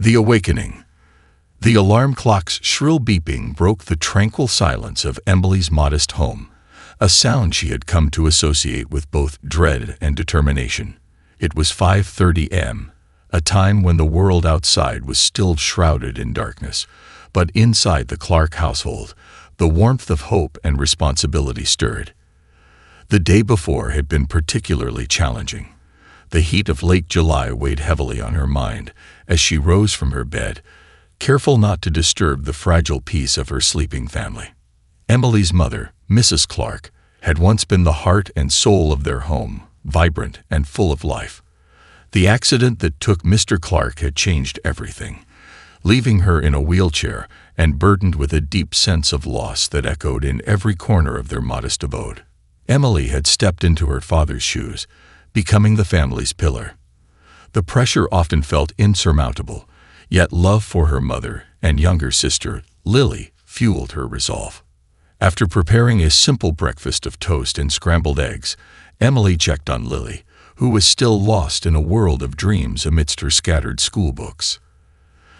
The awakening. The alarm clock's shrill beeping broke the tranquil silence of Emily's modest home, a sound she had come to associate with both dread and determination. It was 5:30 a.m., a time when the world outside was still shrouded in darkness, but inside the Clark household, the warmth of hope and responsibility stirred. The day before had been particularly challenging. The heat of late July weighed heavily on her mind as she rose from her bed, careful not to disturb the fragile peace of her sleeping family. Emily's mother, Mrs. Clark, had once been the heart and soul of their home, vibrant and full of life. The accident that took Mr. Clark had changed everything, leaving her in a wheelchair and burdened with a deep sense of loss that echoed in every corner of their modest abode. Emily had stepped into her father's shoes, becoming the family's pillar. The pressure often felt insurmountable, yet love for her mother and younger sister, Lily, fueled her resolve. After preparing a simple breakfast of toast and scrambled eggs, Emily checked on Lily, who was still lost in a world of dreams amidst her scattered school books.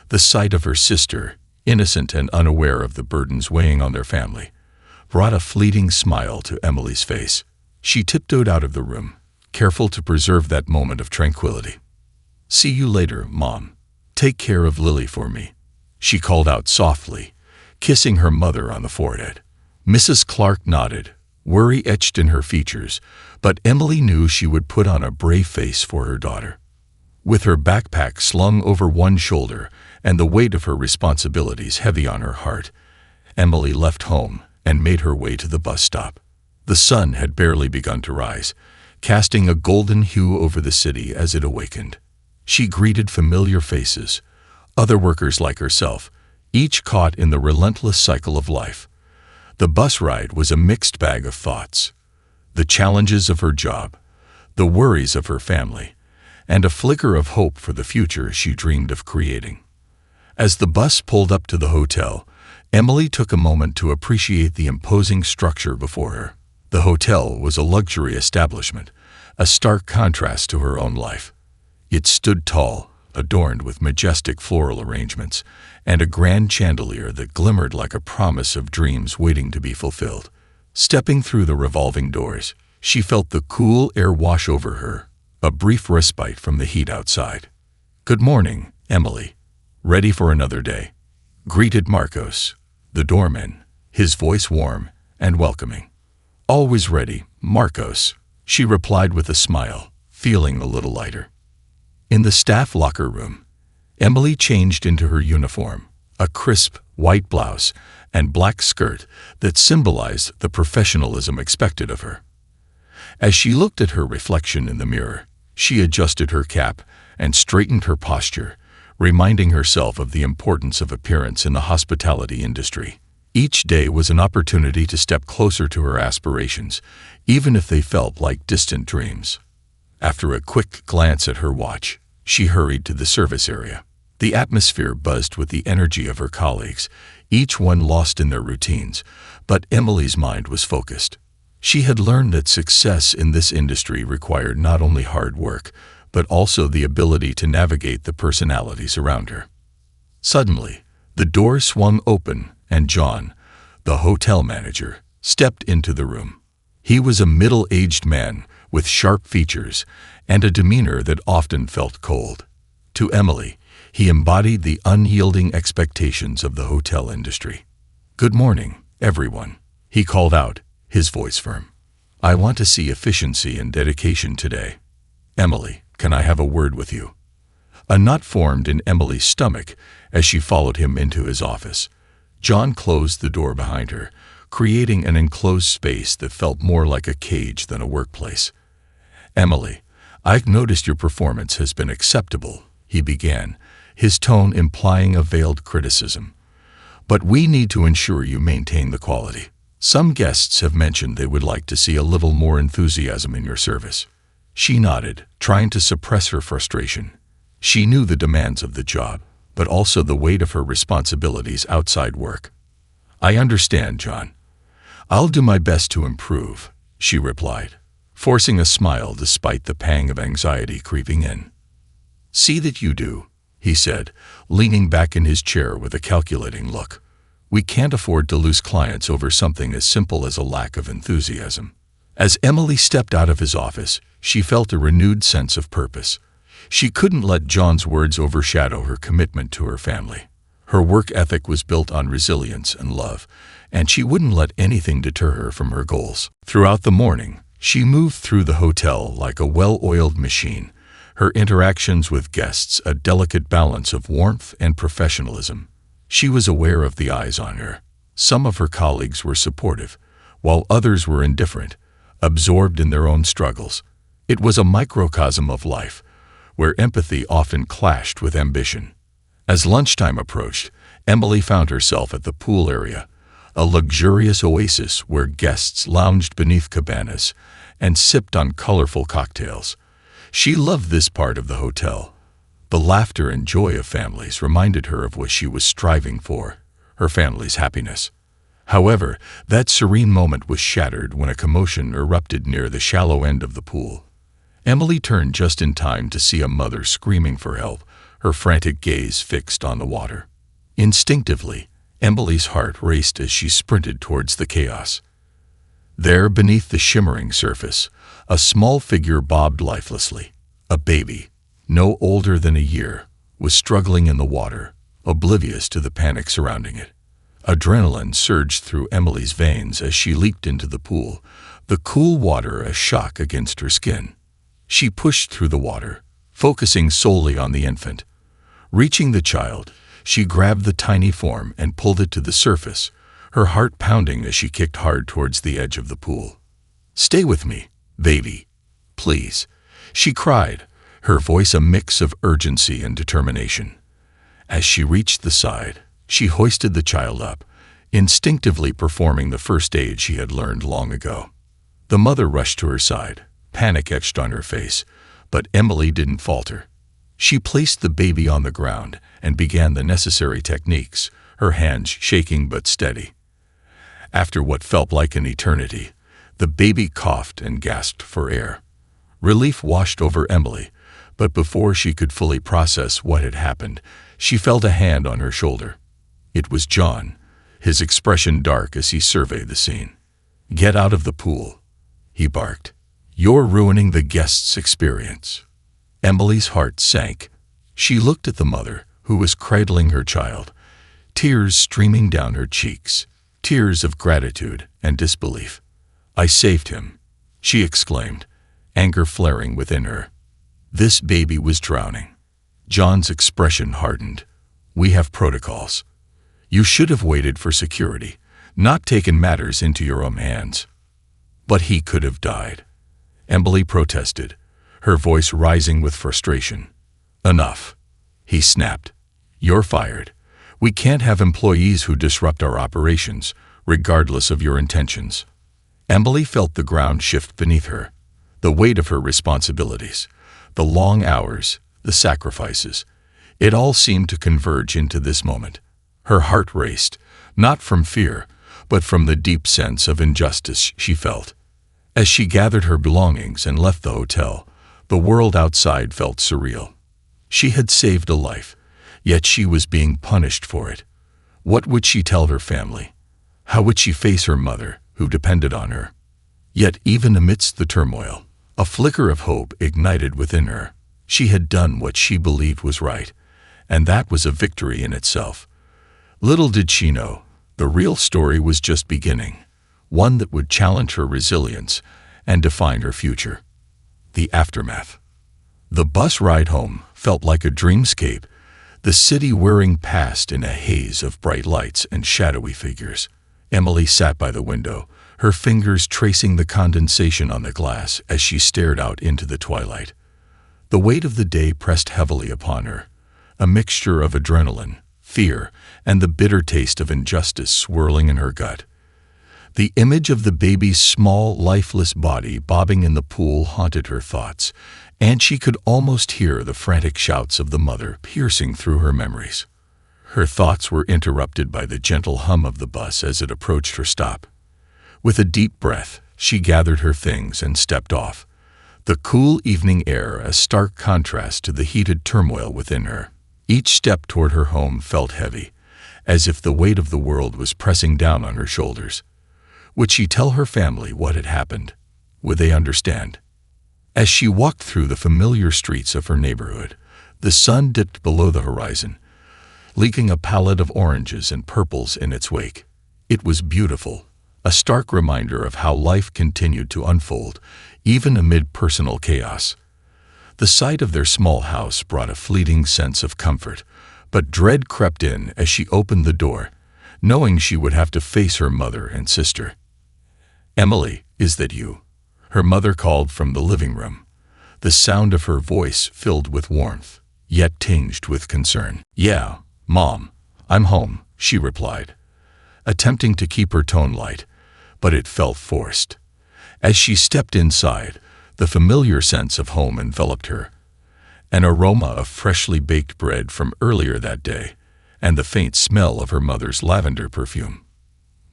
The sight of her sister, innocent and unaware of the burdens weighing on their family, brought a fleeting smile to Emily's face. She tiptoed out of the room, careful to preserve that moment of tranquility. "See you later, Mom. Take care of Lily for me," she called out softly, kissing her mother on the forehead. Mrs. Clark nodded, worry etched in her features, but Emily knew she would put on a brave face for her daughter. With her backpack slung over one shoulder and the weight of her responsibilities heavy on her heart, Emily left home and made her way to the bus stop. The sun had barely begun to rise, casting a golden hue over the city as it awakened. She greeted familiar faces, other workers like herself, each caught in the relentless cycle of life. The bus ride was a mixed bag of thoughts: the challenges of her job, the worries of her family, and a flicker of hope for the future she dreamed of creating. As the bus pulled up to the hotel, Emily took a moment to appreciate the imposing structure before her. The hotel was a luxury establishment, a stark contrast to her own life. It stood tall, adorned with majestic floral arrangements, and a grand chandelier that glimmered like a promise of dreams waiting to be fulfilled. Stepping through the revolving doors, she felt the cool air wash over her, a brief respite from the heat outside. "Good morning, Emily. Ready for another day?" greeted Marcos, the doorman, his voice warm and welcoming. "Always ready, Marcos," she replied with a smile, feeling a little lighter. In the staff locker room, Emily changed into her uniform, a crisp white blouse and black skirt that symbolized the professionalism expected of her. As she looked at her reflection in the mirror, she adjusted her cap and straightened her posture, reminding herself of the importance of appearance in the hospitality industry. Each day was an opportunity to step closer to her aspirations, even if they felt like distant dreams. After a quick glance at her watch, she hurried to the service area. The atmosphere buzzed with the energy of her colleagues, each one lost in their routines, but Emily's mind was focused. She had learned that success in this industry required not only hard work, but also the ability to navigate the personalities around her. Suddenly, the door swung open and John, the hotel manager, stepped into the room. He was a middle-aged man with sharp features and a demeanor that often felt cold. To Emily, he embodied the unyielding expectations of the hotel industry. "Good morning, everyone," he called out, his voice firm. "I want to see efficiency and dedication today. Emily, can I have a word with you?" A knot formed in Emily's stomach as she followed him into his office. John closed the door behind her, creating an enclosed space that felt more like a cage than a workplace. "Emily, I've noticed your performance has been acceptable," he began, his tone implying a veiled criticism. "But we need to ensure you maintain the quality. Some guests have mentioned they would like to see a little more enthusiasm in your service." She nodded, trying to suppress her frustration. She knew the demands of the job, but also the weight of her responsibilities outside work. "I understand, John. I'll do my best to improve," she replied, forcing a smile despite the pang of anxiety creeping in. "See that you do," he said, leaning back in his chair with a calculating look. "We can't afford to lose clients over something as simple as a lack of enthusiasm." As Emily stepped out of his office, she felt a renewed sense of purpose. She couldn't let John's words overshadow her commitment to her family. Her work ethic was built on resilience and love, and she wouldn't let anything deter her from her goals. Throughout the morning, she moved through the hotel like a well-oiled machine, her interactions with guests a delicate balance of warmth and professionalism. She was aware of the eyes on her. Some of her colleagues were supportive, while others were indifferent, absorbed in their own struggles. It was a microcosm of life, where empathy often clashed with ambition. As lunchtime approached, Emily found herself at the pool area, a luxurious oasis where guests lounged beneath cabanas and sipped on colorful cocktails. She loved this part of the hotel. The laughter and joy of families reminded her of what she was striving for, her family's happiness. However, that serene moment was shattered when a commotion erupted near the shallow end of the pool. Emily turned just in time to see a mother screaming for help, her frantic gaze fixed on the water. Instinctively, Emily's heart raced as she sprinted towards the chaos. There, beneath the shimmering surface, a small figure bobbed lifelessly. A baby, no older than a year, was struggling in the water, oblivious to the panic surrounding it. Adrenaline surged through Emily's veins as she leaped into the pool, the cool water a shock against her skin. She pushed through the water, focusing solely on the infant. Reaching the child, she grabbed the tiny form and pulled it to the surface, her heart pounding as she kicked hard towards the edge of the pool. "Stay with me, baby, please," she cried, her voice a mix of urgency and determination. As she reached the side, she hoisted the child up, instinctively performing the first aid she had learned long ago. The mother rushed to her side, panic etched on her face, but Emily didn't falter. She placed the baby on the ground and began the necessary techniques, her hands shaking but steady. After what felt like an eternity, the baby coughed and gasped for air. Relief washed over Emily, but before she could fully process what had happened, she felt a hand on her shoulder. It was John, his expression dark as he surveyed the scene. "Get out of the pool," he barked. "You're ruining the guests' experience." Emily's heart sank. She looked at the mother, who was cradling her child, tears streaming down her cheeks, tears of gratitude and disbelief. "I saved him," she exclaimed, anger flaring within her. This baby was drowning. John's expression hardened. "We have protocols. You should have waited for security, not taken matters into your own hands." "But he could have died," Emily protested, her voice rising with frustration. "Enough," he snapped. "You're fired. We can't have employees who disrupt our operations, regardless of your intentions." Emily felt the ground shift beneath her, the weight of her responsibilities, the long hours, the sacrifices. It all seemed to converge into this moment. Her heart raced, not from fear, but from the deep sense of injustice she felt. As she gathered her belongings and left the hotel, the world outside felt surreal. She had saved a life, yet she was being punished for it. What would she tell her family? How would she face her mother, who depended on her? Yet even amidst the turmoil, a flicker of hope ignited within her. She had done what she believed was right, and that was a victory in itself. Little did she know, the real story was just beginning, one that would challenge her resilience and define her future. The aftermath. The bus ride home felt like a dreamscape, the city whirring past in a haze of bright lights and shadowy figures. Emily sat by the window, her fingers tracing the condensation on the glass as she stared out into the twilight. The weight of the day pressed heavily upon her, a mixture of adrenaline, fear, and the bitter taste of injustice swirling in her gut. The image of the baby's small, lifeless body bobbing in the pool haunted her thoughts, and she could almost hear the frantic shouts of the mother piercing through her memories. Her thoughts were interrupted by the gentle hum of the bus as it approached her stop. With a deep breath, she gathered her things and stepped off, the cool evening air a stark contrast to the heated turmoil within her. Each step toward her home felt heavy, as if the weight of the world was pressing down on her shoulders. Would she tell her family what had happened? Would they understand? As she walked through the familiar streets of her neighborhood, the sun dipped below the horizon, leaking a palette of oranges and purples in its wake. It was beautiful, a stark reminder of how life continued to unfold, even amid personal chaos. The sight of their small house brought a fleeting sense of comfort, but dread crept in as she opened the door, knowing she would have to face her mother and sister. "Emily, is that you?" Her mother called from the living room, the sound of her voice filled with warmth, yet tinged with concern. "Yeah, Mom, I'm home," she replied, attempting to keep her tone light, but it felt forced. As she stepped inside, the familiar sense of home enveloped her, an aroma of freshly baked bread from earlier that day, and the faint smell of her mother's lavender perfume.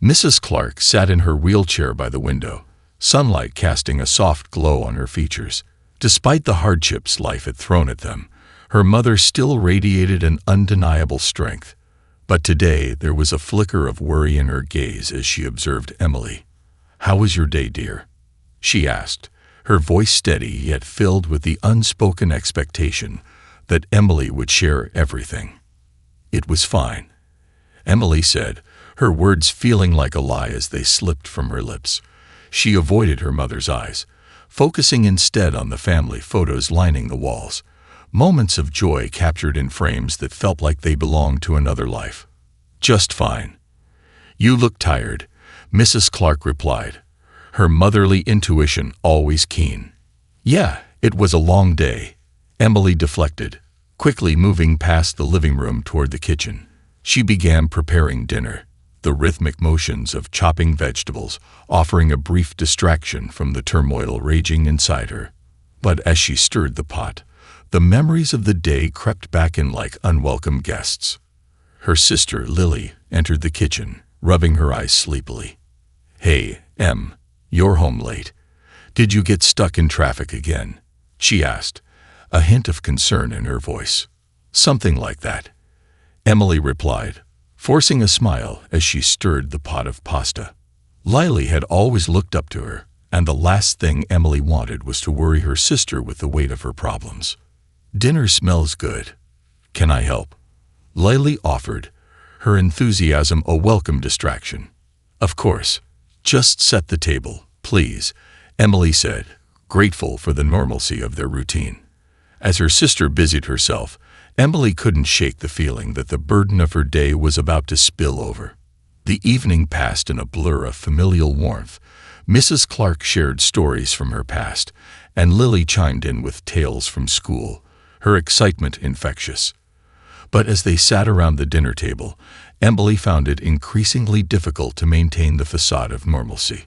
Mrs. Clark sat in her wheelchair by the window, sunlight casting a soft glow on her features. Despite the hardships life had thrown at them, her mother still radiated an undeniable strength. But today there was a flicker of worry in her gaze as she observed Emily. "How was your day, dear?" she asked, her voice steady yet filled with the unspoken expectation that Emily would share everything. "It was fine," Emily said, her words feeling like a lie as they slipped from her lips. She avoided her mother's eyes, focusing instead on the family photos lining the walls, moments of joy captured in frames that felt like they belonged to another life. "Just fine. You look tired," Mrs. Clark replied, her motherly intuition always keen. "Yeah, it was a long day," Emily deflected, quickly moving past the living room toward the kitchen. She began preparing dinner, the rhythmic motions of chopping vegetables offering a brief distraction from the turmoil raging inside her. But as she stirred the pot, the memories of the day crept back in like unwelcome guests. Her sister, Lily, entered the kitchen, rubbing her eyes sleepily. "Hey, Em, you're home late. Did you get stuck in traffic again?" she asked, a hint of concern in her voice. "Something like that," Emily replied, forcing a smile as she stirred the pot of pasta. Lily had always looked up to her, and the last thing Emily wanted was to worry her sister with the weight of her problems. "Dinner smells good. Can I help?" Lily offered, her enthusiasm a welcome distraction. "Of course. Just set the table, please," Emily said, grateful for the normalcy of their routine. As her sister busied herself, Emily couldn't shake the feeling that the burden of her day was about to spill over. The evening passed in a blur of familial warmth. Mrs. Clark shared stories from her past, and Lily chimed in with tales from school, her excitement infectious. But as they sat around the dinner table, Emily found it increasingly difficult to maintain the facade of normalcy.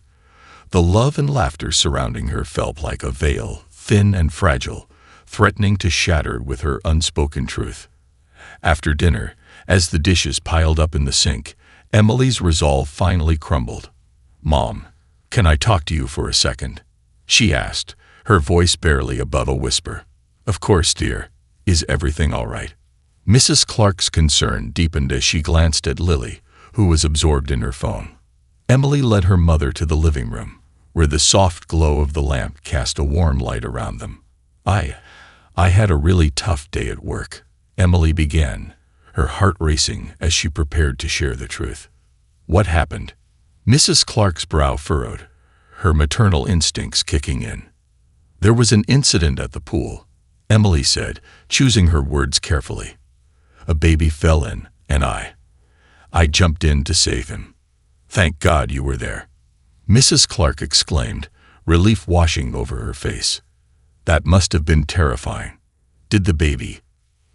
The love and laughter surrounding her felt like a veil, thin and fragile, threatening to shatter with her unspoken truth. After dinner, as the dishes piled up in the sink, Emily's resolve finally crumbled. "Mom, can I talk to you for a second?" she asked, her voice barely above a whisper. "Of course, dear. Is everything all right?" Mrs. Clark's concern deepened as she glanced at Lily, who was absorbed in her phone. Emily led her mother to the living room, where the soft glow of the lamp cast a warm light around them. I had a really tough day at work," Emily began, her heart racing as she prepared to share the truth. "What happened?" Mrs. Clark's brow furrowed, her maternal instincts kicking in. "There was an incident at the pool," Emily said, choosing her words carefully. "A baby fell in, and I jumped in to save him. Thank God you were there," Mrs. Clark exclaimed, relief washing over her face. "That must have been terrifying. Did the baby—"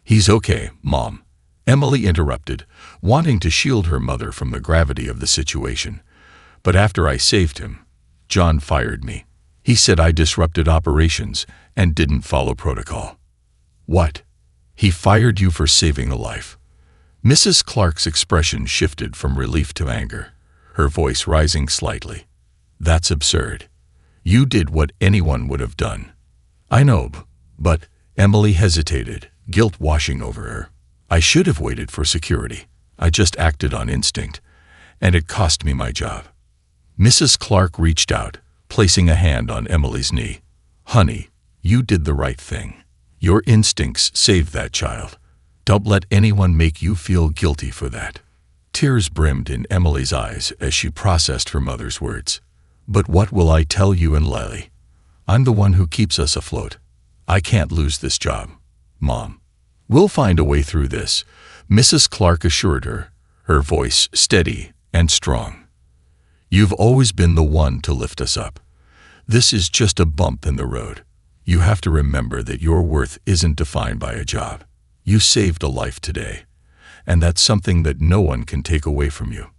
"He's okay, Mom," Emily interrupted, wanting to shield her mother from the gravity of the situation. "But after I saved him, John fired me. He said I disrupted operations and didn't follow protocol." "What? He fired you for saving a life?" Mrs. Clark's expression shifted from relief to anger, her voice rising slightly. "That's absurd. You did what anyone would have done." "I know, but—" Emily hesitated, guilt washing over her. I should have waited for security. I just acted on instinct, and it cost me my job." Mrs. Clark reached out, placing a hand on Emily's knee. "Honey, you did the right thing. Your instincts saved that child. Don't let anyone make you feel guilty for that." Tears brimmed in Emily's eyes as she processed her mother's words. "But what will I tell you and Lily? I'm the one who keeps us afloat. I can't lose this job, Mom. We'll find a way through this," Mrs. Clark assured her, her voice steady and strong. "You've always been the one to lift us up. This is just a bump in the road. You have to remember that your worth isn't defined by a job. You saved a life today, and that's something that no one can take away from you."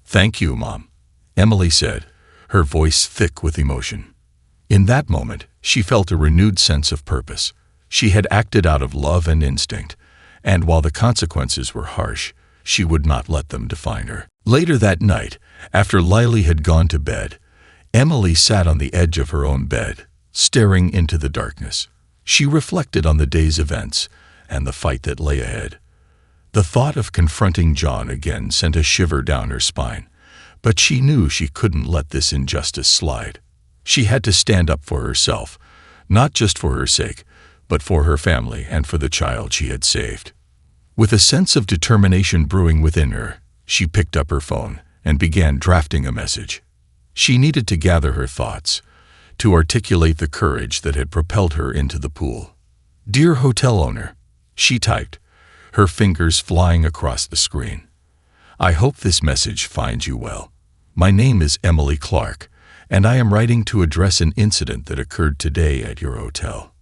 "Thank you, Mom," Emily said, her voice thick with emotion. In that moment, she felt a renewed sense of purpose. She had acted out of love and instinct, and while the consequences were harsh, she would not let them define her. Later that night, after Lily had gone to bed, Emily sat on the edge of her own bed, staring into the darkness. She reflected on the day's events and the fight that lay ahead. The thought of confronting John again sent a shiver down her spine, but she knew she couldn't let this injustice slide. She had to stand up for herself, not just for her sake, but for her family and for the child she had saved. With a sense of determination brewing within her, she picked up her phone and began drafting a message. She needed to gather her thoughts, to articulate the courage that had propelled her into the pool. "Dear hotel owner," she typed, her fingers flying across the screen. "I hope this message finds you well. My name is Emily Clark, and I am writing to address an incident that occurred today at your hotel."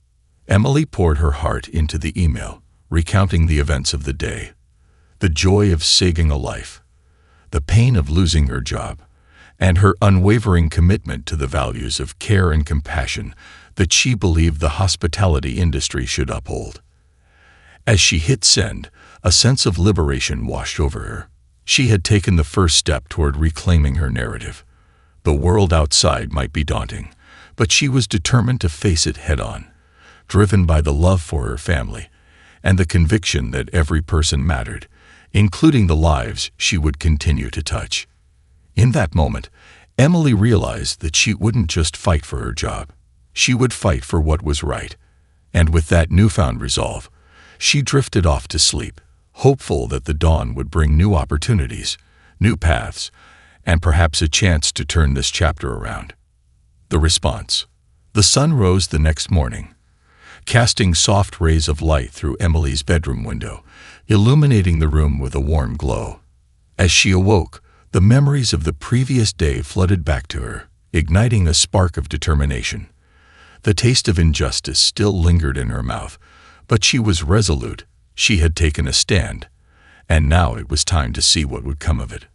Emily poured her heart into the email, recounting the events of the day, the joy of saving a life, the pain of losing her job, and her unwavering commitment to the values of care and compassion that she believed the hospitality industry should uphold. As she hit send, a sense of liberation washed over her. She had taken the first step toward reclaiming her narrative. The world outside might be daunting, but she was determined to face it head-on, driven by the love for her family and the conviction that every person mattered, including the lives she would continue to touch. In that moment, Emily realized that she wouldn't just fight for her job. She would fight for what was right. And with that newfound resolve, she drifted off to sleep, hopeful that the dawn would bring new opportunities, new paths, and perhaps a chance to turn this chapter around. The response. The sun rose the next morning, casting soft rays of light through Emily's bedroom window, illuminating the room with a warm glow. As she awoke, the memories of the previous day flooded back to her, igniting a spark of determination. The taste of injustice still lingered in her mouth, but she was resolute. She had taken a stand, and now it was time to see what would come of it.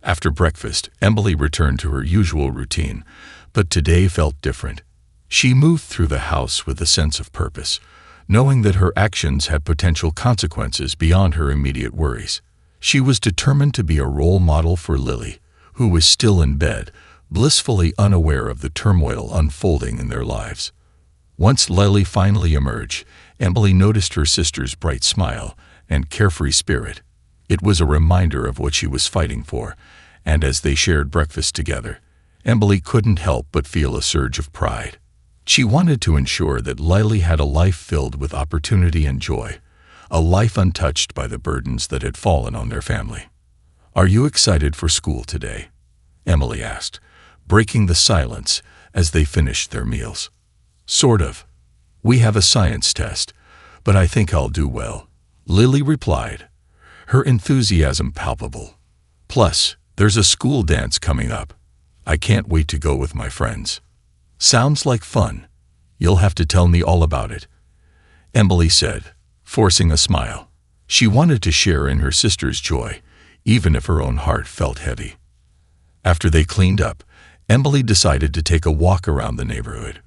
After breakfast, Emily returned to her usual routine, but today felt different. She moved through the house with a sense of purpose, knowing that her actions had potential consequences beyond her immediate worries. She was determined to be a role model for Lily, who was still in bed, blissfully unaware of the turmoil unfolding in their lives. Once Lily finally emerged, Emily noticed her sister's bright smile and carefree spirit. It was a reminder of what she was fighting for, and as they shared breakfast together, Emily couldn't help but feel a surge of pride. She wanted to ensure that Lily had a life filled with opportunity and joy, a life untouched by the burdens that had fallen on their family. "Are you excited for school today?" Emily asked, breaking the silence as they finished their meals. "Sort of. We have a science test, but I think I'll do well," Lily replied, her enthusiasm palpable. "Plus, there's a school dance coming up. I can't wait to go with my friends." "Sounds like fun. You'll have to tell me all about it," Emily said, forcing a smile. She wanted to share in her sister's joy, even if her own heart felt heavy. After they cleaned up, Emily decided to take a walk around the neighborhood.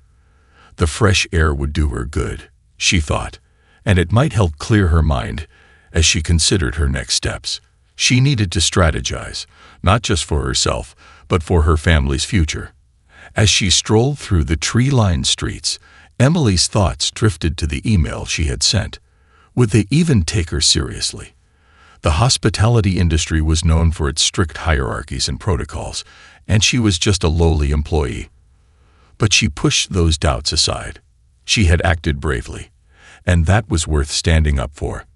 The fresh air would do her good, she thought, and it might help clear her mind as she considered her next steps. She needed to strategize, not just for herself, but for her family's future. As she strolled through the tree-lined streets, Emily's thoughts drifted to the email she had sent, Would they even take her seriously? The hospitality industry was known for its strict hierarchies and protocols, and she was just a lowly employee. But she pushed those doubts aside. She had acted bravely, and that was worth standing up for.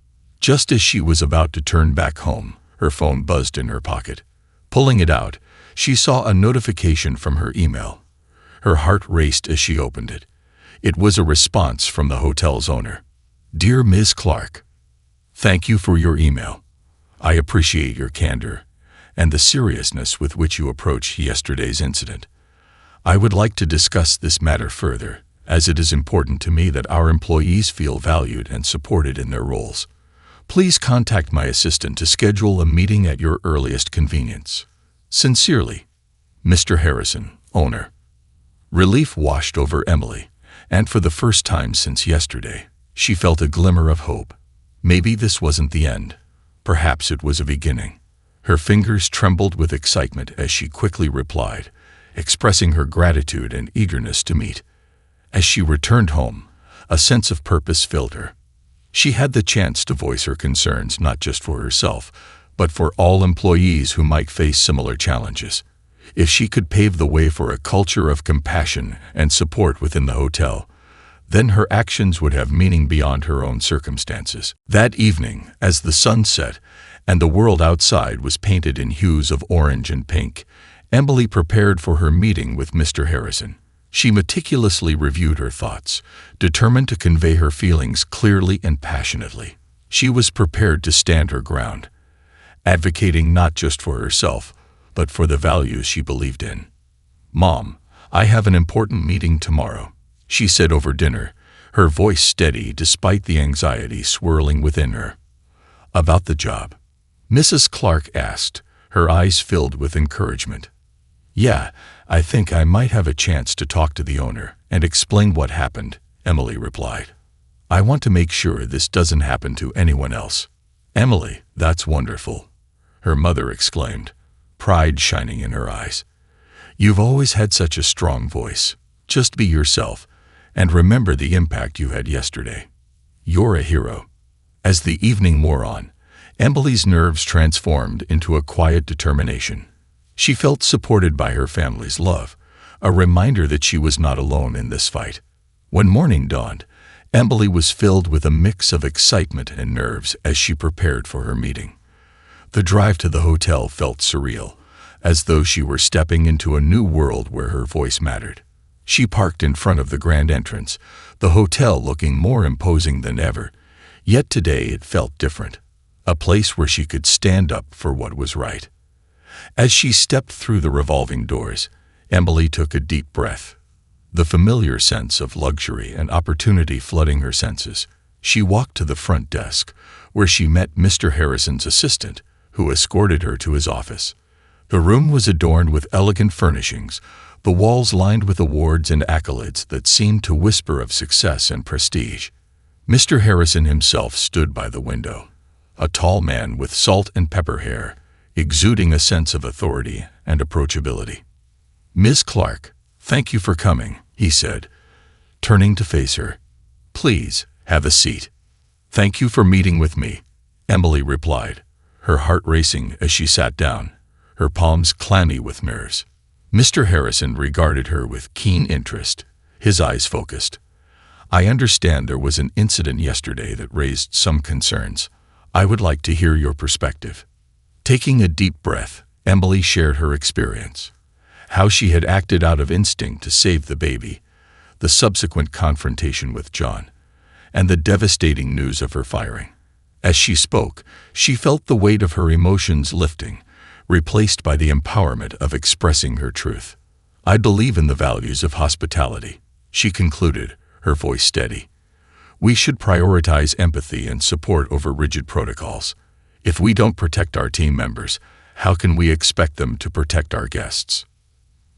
Just as she was about to turn back home, her phone buzzed in her pocket. Pulling it out, she saw a notification from her email. Her heart raced as she opened it. It was a response from the hotel's owner. "Dear Ms. Clark, thank you for your email. I appreciate your candor and the seriousness with which you approached yesterday's incident. I would like to discuss this matter further, as it is important to me that our employees feel valued and supported in their roles. Please contact my assistant to schedule a meeting at your earliest convenience. Sincerely, Mr. Harrison, owner." Relief washed over Emily, and for the first time since yesterday, she felt a glimmer of hope. Maybe this wasn't the end. Perhaps it was a beginning. Her fingers trembled with excitement as she quickly replied, expressing her gratitude and eagerness to meet. As she returned home, a sense of purpose filled her. She had the chance to voice her concerns not just for herself, but for all employees who might face similar challenges. If she could pave the way for a culture of compassion and support within the hotel, then her actions would have meaning beyond her own circumstances. That evening, as the sun set and the world outside was painted in hues of orange and pink, Emily prepared for her meeting with Mr. Harrison. She meticulously reviewed her thoughts, determined to convey her feelings clearly and passionately. She was prepared to stand her ground, advocating not just for herself, but for the values she believed in. "Mom, I have an important meeting tomorrow," she said over dinner, her voice steady despite the anxiety swirling within her. "About the job?" Mrs. Clark asked, her eyes filled with encouragement. "Yeah, I think I might have a chance to talk to the owner and explain what happened," Emily replied. "I want to make sure this doesn't happen to anyone else." "Emily, that's wonderful," her mother exclaimed, pride shining in her eyes. "You've always had such a strong voice. Just be yourself, and remember the impact you had yesterday. You're a hero." As the evening wore on, Emily's nerves transformed into a quiet determination. She felt supported by her family's love, a reminder that she was not alone in this fight. When morning dawned, Emily was filled with a mix of excitement and nerves as she prepared for her meeting. The drive to the hotel felt surreal, as though she were stepping into a new world where her voice mattered. She parked in front of the grand entrance, the hotel looking more imposing than ever, yet today it felt different, a place where she could stand up for what was right. As she stepped through the revolving doors, Emily took a deep breath, the familiar sense of luxury and opportunity flooding her senses. She walked to the front desk, where she met Mr. Harrison's assistant, who escorted her to his office. The room was adorned with elegant furnishings, the walls lined with awards and accolades that seemed to whisper of success and prestige. Mr. Harrison himself stood by the window, a tall man with salt and pepper hair, exuding a sense of authority and approachability. "Miss Clark, thank you for coming," he said, turning to face her. "Please, have a seat." "Thank you for meeting with me," Emily replied, her heart racing as she sat down, her palms clammy with nerves. Mr. Harrison regarded her with keen interest, his eyes focused. "I understand there was an incident yesterday that raised some concerns. I would like to hear your perspective." Taking a deep breath, Emily shared her experience, how she had acted out of instinct to save the baby, the subsequent confrontation with John, and the devastating news of her firing. As she spoke, she felt the weight of her emotions lifting, replaced by the empowerment of expressing her truth. "I believe in the values of hospitality," she concluded, her voice steady. "We should prioritize empathy and support over rigid protocols. If we don't protect our team members, how can we expect them to protect our guests?"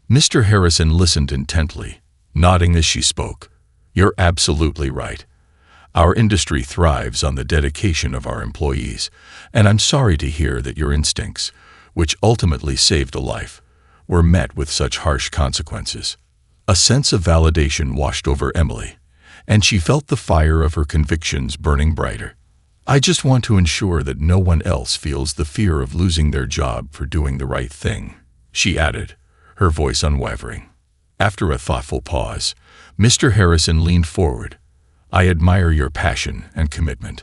Mr. Harrison listened intently, nodding as she spoke. "You're absolutely right. Our industry thrives on the dedication of our employees, and I'm sorry to hear that your instincts, which ultimately saved a life, were met with such harsh consequences." A sense of validation washed over Emily, and she felt the fire of her convictions burning brighter. I just want to ensure that no one else feels the fear of losing their job for doing the right thing," she added, her voice unwavering. After a thoughtful pause, Mr. Harrison leaned forward. "I admire your passion and commitment.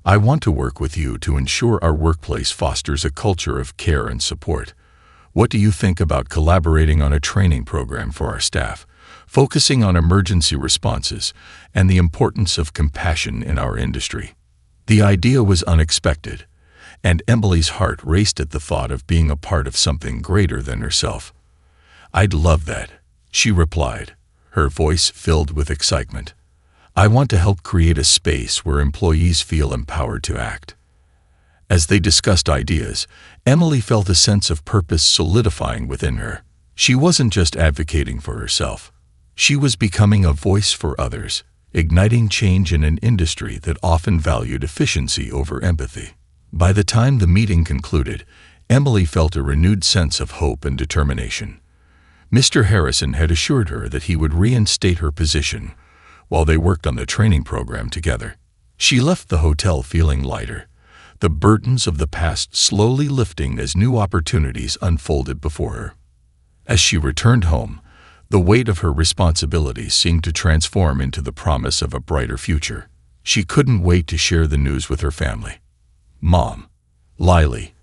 I want to work with you to ensure our workplace fosters a culture of care and support. What do you think about collaborating on a training program for our staff, focusing on emergency responses and the importance of compassion in our industry?" The idea was unexpected, and Emily's heart raced at the thought of being a part of something greater than herself. "I'd love that," she replied, her voice filled with excitement. "I want to help create a space where employees feel empowered to act." As they discussed ideas, Emily felt a sense of purpose solidifying within her. She wasn't just advocating for herself. She was becoming a voice for others, igniting change in an industry that often valued efficiency over empathy. By the time the meeting concluded, Emily felt a renewed sense of hope and determination. Mr. Harrison had assured her that he would reinstate her position while they worked on the training program together. She left the hotel feeling lighter, the burdens of the past slowly lifting as new opportunities unfolded before her. As she returned home, the weight of her responsibilities seemed to transform into the promise of a brighter future. She couldn't wait to share the news with her family. "Mom, Lily,"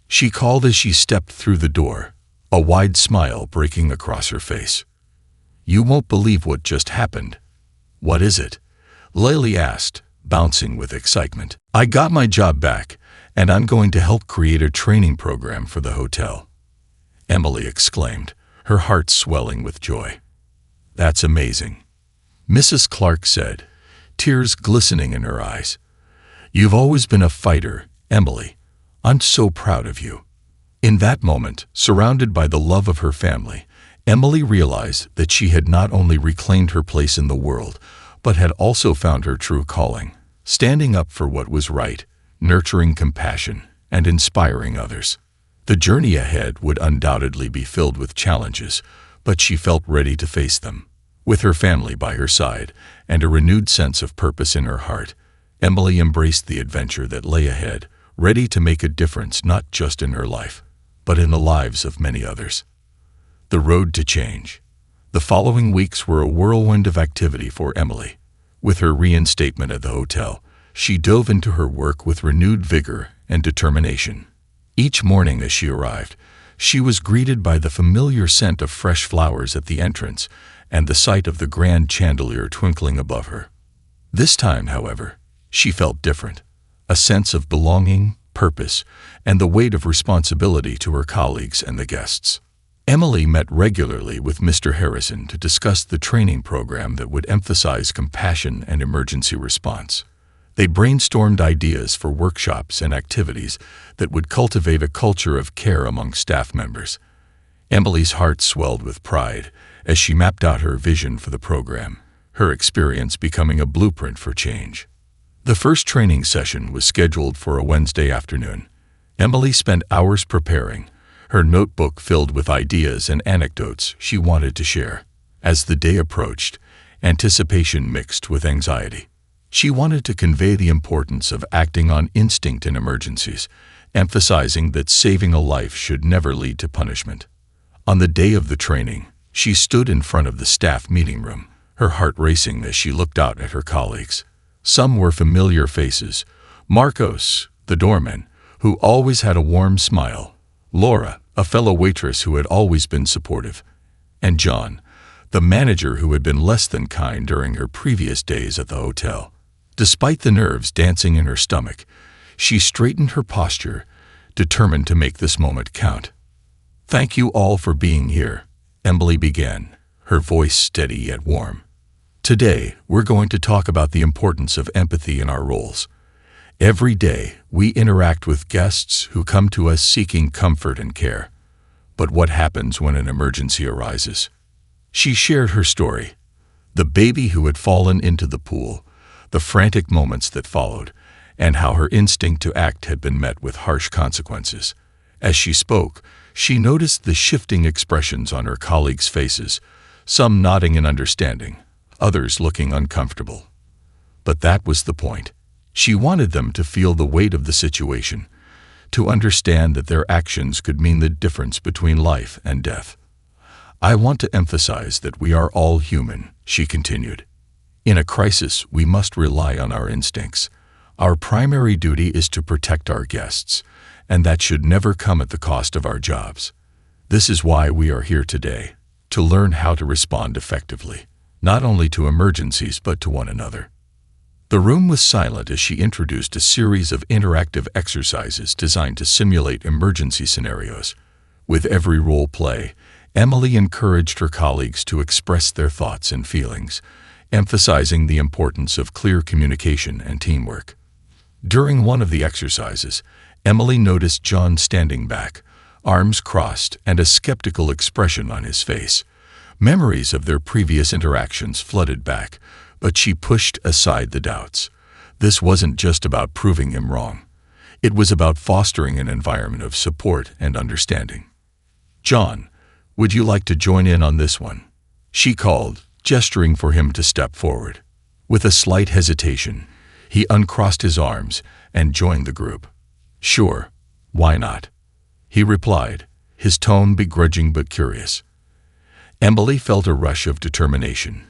she called as she stepped through the door, a wide smile breaking across her face. "You won't believe what just happened." "What is it?" Lily asked, bouncing with excitement. "I got my job back, and I'm going to help create a training program for the hotel," Emily exclaimed, her heart swelling with joy. "That's amazing," Mrs. Clark said, tears glistening in her eyes. "You've always been a fighter, Emily. I'm so proud of you." In that moment, surrounded by the love of her family, Emily realized that she had not only reclaimed her place in the world, but had also found her true calling, standing up for what was right, nurturing compassion, and inspiring others. The journey ahead would undoubtedly be filled with challenges, but she felt ready to face them. With her family by her side and a renewed sense of purpose in her heart, Emily embraced the adventure that lay ahead, ready to make a difference not just in her life, but in the lives of many others. The road to change. The following weeks were a whirlwind of activity for Emily. With her reinstatement at the hotel, she dove into her work with renewed vigor and determination. Each morning as she arrived, she was greeted by the familiar scent of fresh flowers at the entrance and the sight of the grand chandelier twinkling above her. This time, however, she felt different, a sense of belonging, purpose, and the weight of responsibility to her colleagues and the guests. Emily met regularly with Mr. Harrison to discuss the training program that would emphasize compassion and emergency response. They brainstormed ideas for workshops and activities that would cultivate a culture of care among staff members. Emily's heart swelled with pride as she mapped out her vision for the program, her experience becoming a blueprint for change. The first training session was scheduled for a Wednesday afternoon. Emily spent hours preparing, her notebook filled with ideas and anecdotes she wanted to share. As the day approached, anticipation mixed with anxiety. She wanted to convey the importance of acting on instinct in emergencies, emphasizing that saving a life should never lead to punishment. On the day of the training, she stood in front of the staff meeting room, her heart racing as she looked out at her colleagues. Some were familiar faces: Marcos, the doorman, who always had a warm smile; Laura, a fellow waitress who had always been supportive; and John, the manager who had been less than kind during her previous days at the hotel. Despite the nerves dancing in her stomach, she straightened her posture, determined to make this moment count. "Thank you all for being here," Emily began, her voice steady yet warm. "Today, we're going to talk about the importance of empathy in our roles. Every day, we interact with guests who come to us seeking comfort and care. But what happens when an emergency arises?" She shared her story: the baby who had fallen into the pool, the frantic moments that followed, and how her instinct to act had been met with harsh consequences. As she spoke, she noticed the shifting expressions on her colleagues' faces, some nodding in understanding, others looking uncomfortable. But that was the point. She wanted them to feel the weight of the situation, to understand that their actions could mean the difference between life and death. "I want to emphasize that we are all human," she continued. "In a crisis, we must rely on our instincts. Our primary duty is to protect our guests, and that should never come at the cost of our jobs. This is why we are here today, to learn how to respond effectively, not only to emergencies but to one another." The room was silent as she introduced a series of interactive exercises designed to simulate emergency scenarios. With every role play, Emily encouraged her colleagues to express their thoughts and feelings, emphasizing the importance of clear communication and teamwork. During one of the exercises, Emily noticed John standing back, arms crossed and a skeptical expression on his face. Memories of their previous interactions flooded back, but she pushed aside the doubts. This wasn't just about proving him wrong. It was about fostering an environment of support and understanding. "John, would you like to join in on this one?" she called, gesturing for him to step forward. With a slight hesitation, he uncrossed his arms and joined the group. "Sure, why not?" he replied, his tone begrudging but curious. Emily felt a rush of determination.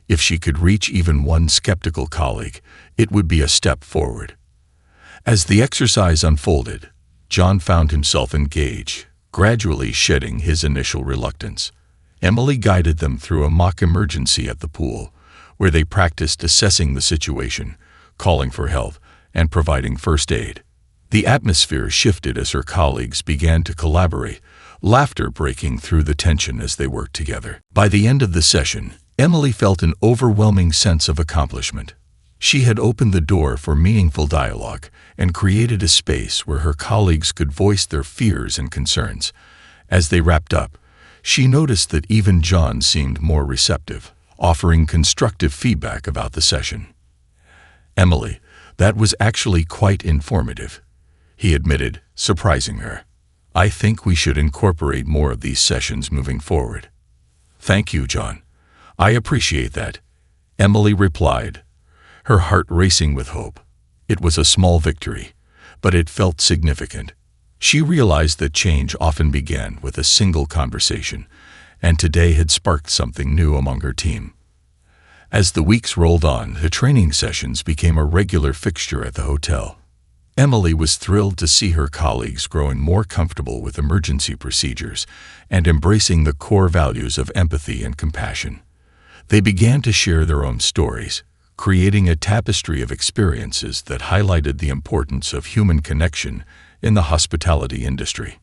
If she could reach even one skeptical colleague, it would be a step forward. As the exercise unfolded, John found himself engaged, gradually shedding his initial reluctance. Emily guided them through a mock emergency at the pool, where they practiced assessing the situation, calling for help, and providing first aid. The atmosphere shifted as her colleagues began to collaborate, laughter breaking through the tension as they worked together. By the end of the session, Emily felt an overwhelming sense of accomplishment. She had opened the door for meaningful dialogue and created a space where her colleagues could voice their fears and concerns. As they wrapped up, she noticed that even John seemed more receptive, offering constructive feedback about the session. "Emily, that was actually quite informative," he admitted, surprising her. "I think we should incorporate more of these sessions moving forward." "Thank you, John. I appreciate that," Emily replied, her heart racing with hope. It was a small victory, but it felt significant. She realized that change often began with a single conversation, and today had sparked something new among her team. As the weeks rolled on, the training sessions became a regular fixture at the hotel. Emily was thrilled to see her colleagues growing more comfortable with emergency procedures and embracing the core values of empathy and compassion. They began to share their own stories, creating a tapestry of experiences that highlighted the importance of human connection in the hospitality industry.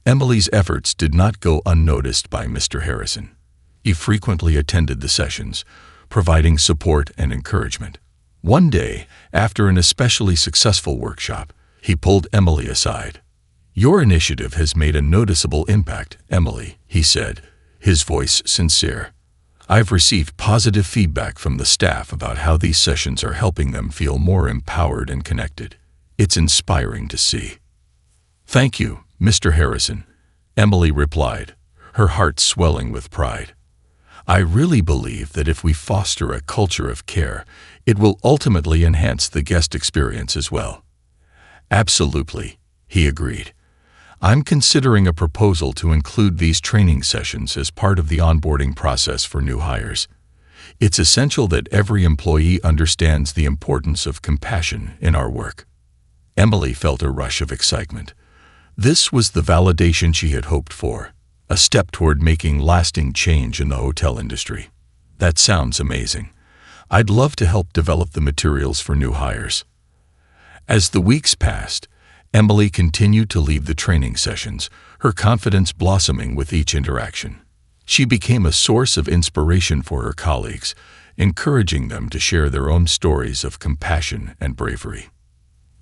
Emily's efforts did not go unnoticed by Mr. Harrison. He frequently attended the sessions, providing support and encouragement. One day, after an especially successful workshop, he pulled Emily aside. "Your initiative has made a noticeable impact, Emily," he said, his voice sincere. "I've received positive feedback from the staff about how these sessions are helping them feel more empowered and connected. It's inspiring to see." "Thank you, Mr. Harrison," Emily replied, her heart swelling with pride. "I really believe that if we foster a culture of care, it will ultimately enhance the guest experience as well." "Absolutely," he agreed. "I'm considering a proposal to include these training sessions as part of the onboarding process for new hires. It's essential that every employee understands the importance of compassion in our work." Emily felt a rush of excitement. This was the validation she had hoped for, a step toward making lasting change in the hotel industry. "That sounds amazing. I'd love to help develop the materials for new hires." As the weeks passed, Emily continued to lead the training sessions, her confidence blossoming with each interaction. She became a source of inspiration for her colleagues, encouraging them to share their own stories of compassion and bravery.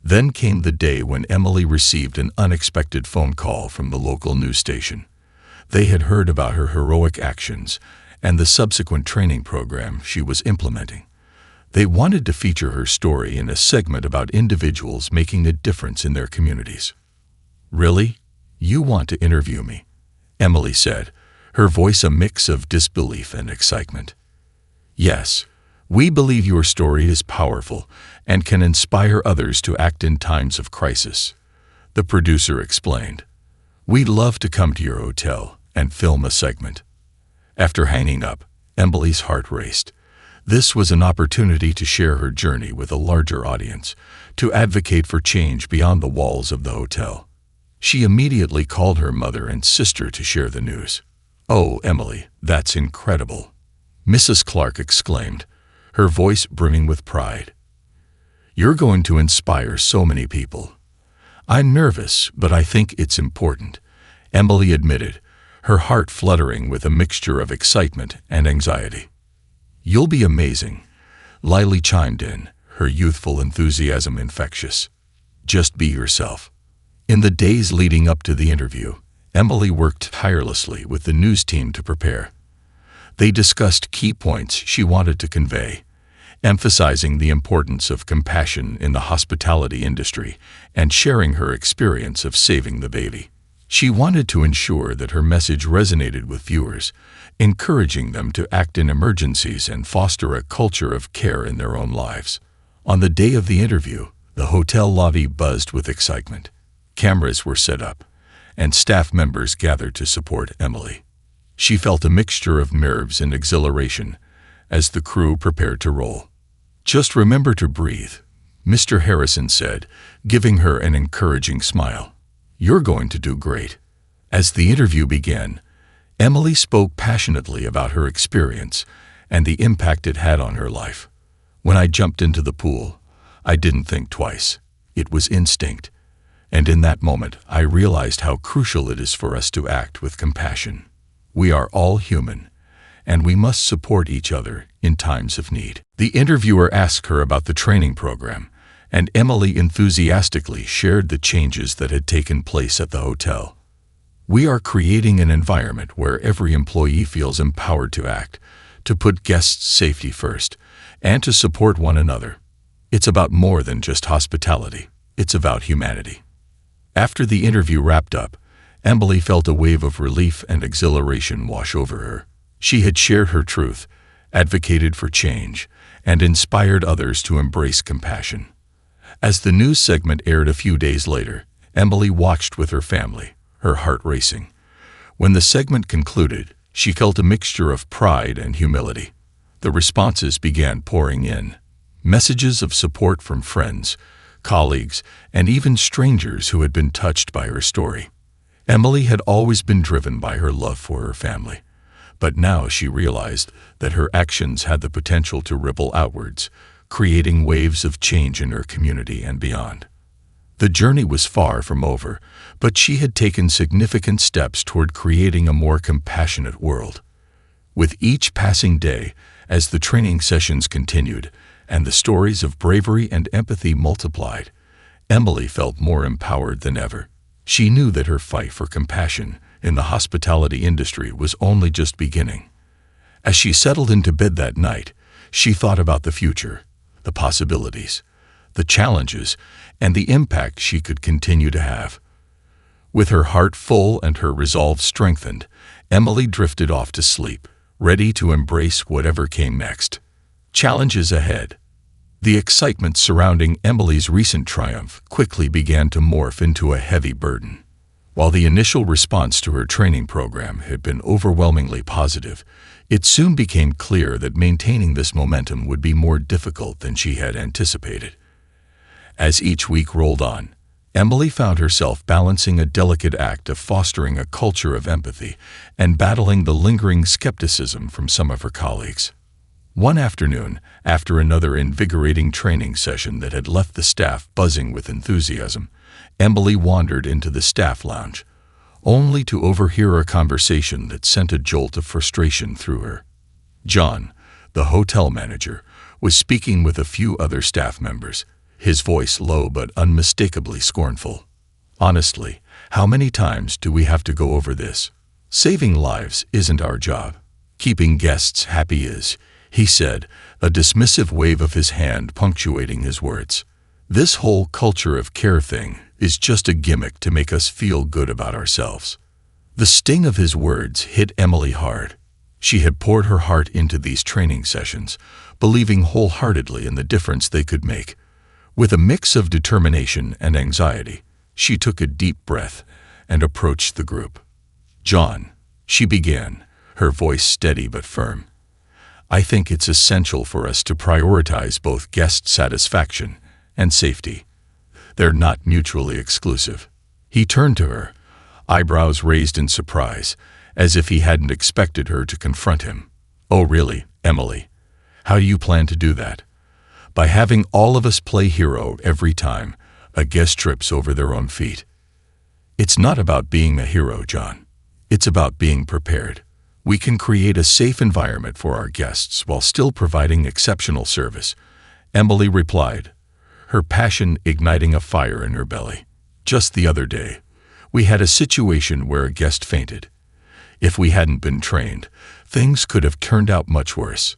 Then came the day when Emily received an unexpected phone call from the local news station. They had heard about her heroic actions and the subsequent training program she was implementing. They wanted to feature her story in a segment about individuals making a difference in their communities. "Really? You want to interview me?" Emily said, her voice a mix of disbelief and excitement. "Yes, We believe your story is powerful and can inspire others to act in times of crisis," the producer explained. "We'd love to come to your hotel and film a segment." After hanging up, Emily's heart raced. This was an opportunity to share her journey with a larger audience, to advocate for change beyond the walls of the hotel. She immediately called her mother and sister to share the news. "Oh, Emily, that's incredible," Mrs. Clark exclaimed, her voice brimming with pride. "You're going to inspire so many people." "I'm nervous, but I think it's important," Emily admitted, her heart fluttering with a mixture of excitement and anxiety. "You'll be amazing," Lily chimed in, her youthful enthusiasm infectious. "Just be yourself." In the days leading up to the interview, Emily worked tirelessly with the news team to prepare. They discussed key points she wanted to convey, emphasizing the importance of compassion in the hospitality industry and sharing her experience of saving the baby. She wanted to ensure that her message resonated with viewers, encouraging them to act in emergencies and foster a culture of care in their own lives. On the day of the interview, the hotel lobby buzzed with excitement. Cameras were set up, and staff members gathered to support Emily. She felt a mixture of nerves and exhilaration as the crew prepared to roll. "Just remember to breathe," Mr. Harrison said, giving her an encouraging smile. "You're going to do great." As the interview began, Emily spoke passionately about her experience and the impact it had on her life. "When I jumped into the pool, I didn't think twice. It was instinct. And in that moment, I realized how crucial it is for us to act with compassion. We are all human, and we must support each other in times of need." The interviewer asked her about the training program, and Emily enthusiastically shared the changes that had taken place at the hotel. "We are creating an environment where every employee feels empowered to act, to put guests' safety first, and to support one another. It's about more than just hospitality. It's about humanity." After the interview wrapped up, Emily felt a wave of relief and exhilaration wash over her. She had shared her truth, advocated for change, and inspired others to embrace compassion. As the news segment aired a few days later, Emily watched with her family, her heart racing. When the segment concluded, she felt a mixture of pride and humility. The responses began pouring in. Messages of support from friends, colleagues, and even strangers who had been touched by her story. Emily had always been driven by her love for her family, but now she realized that her actions had the potential to ripple outwards, creating waves of change in her community and beyond. The journey was far from over, but she had taken significant steps toward creating a more compassionate world. With each passing day, as the training sessions continued, and the stories of bravery and empathy multiplied, Emily felt more empowered than ever. She knew that her fight for compassion in the hospitality industry was only just beginning. As she settled into bed that night, she thought about the future, the possibilities, the challenges, and the impact she could continue to have. With her heart full and her resolve strengthened, Emily drifted off to sleep, ready to embrace whatever came next. Challenges ahead. The excitement surrounding Emily's recent triumph quickly began to morph into a heavy burden. While the initial response to her training program had been overwhelmingly positive, it soon became clear that maintaining this momentum would be more difficult than she had anticipated. As each week rolled on, Emily found herself balancing a delicate act of fostering a culture of empathy and battling the lingering skepticism from some of her colleagues. One afternoon, after another invigorating training session that had left the staff buzzing with enthusiasm, Emily wandered into the staff lounge, only to overhear a conversation that sent a jolt of frustration through her. John, the hotel manager, was speaking with a few other staff members, his voice low but unmistakably scornful. "Honestly, how many times do we have to go over this? Saving lives isn't our job. Keeping guests happy is," he said, a dismissive wave of his hand punctuating his words. "This whole culture of care thing is just a gimmick to make us feel good about ourselves." The sting of his words hit Emily hard. She had poured her heart into these training sessions, believing wholeheartedly in the difference they could make. With a mix of determination and anxiety, she took a deep breath and approached the group. "John," she began, her voice steady but firm, "I think it's essential for us to prioritize both guest satisfaction and safety. They're not mutually exclusive." He turned to her, eyebrows raised in surprise, as if he hadn't expected her to confront him. "Oh really, Emily? How do you plan to do that?" "By having all of us play hero every time a guest trips over their own feet." "It's not about being a hero, John. It's about being prepared. We can create a safe environment for our guests while still providing exceptional service," Emily replied, her passion igniting a fire in her belly. "Just the other day, we had a situation where a guest fainted. If we hadn't been trained, things could have turned out much worse."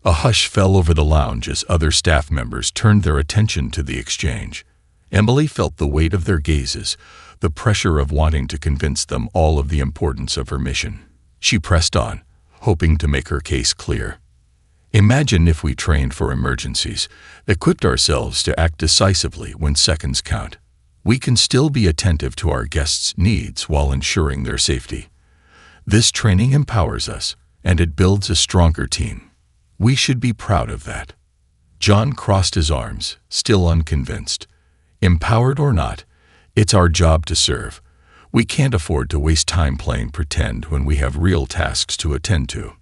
A hush fell over the lounge as other staff members turned their attention to the exchange. Emily felt the weight of their gazes, the pressure of wanting to convince them all of the importance of her mission. She pressed on, hoping to make her case clear. "Imagine if we trained for emergencies, equipped ourselves to act decisively when seconds count. We can still be attentive to our guests' needs while ensuring their safety. This training empowers us, and it builds a stronger team. We should be proud of that." John crossed his arms, still unconvinced. "Empowered or not, it's our job to serve. We can't afford to waste time playing pretend when we have real tasks to attend to."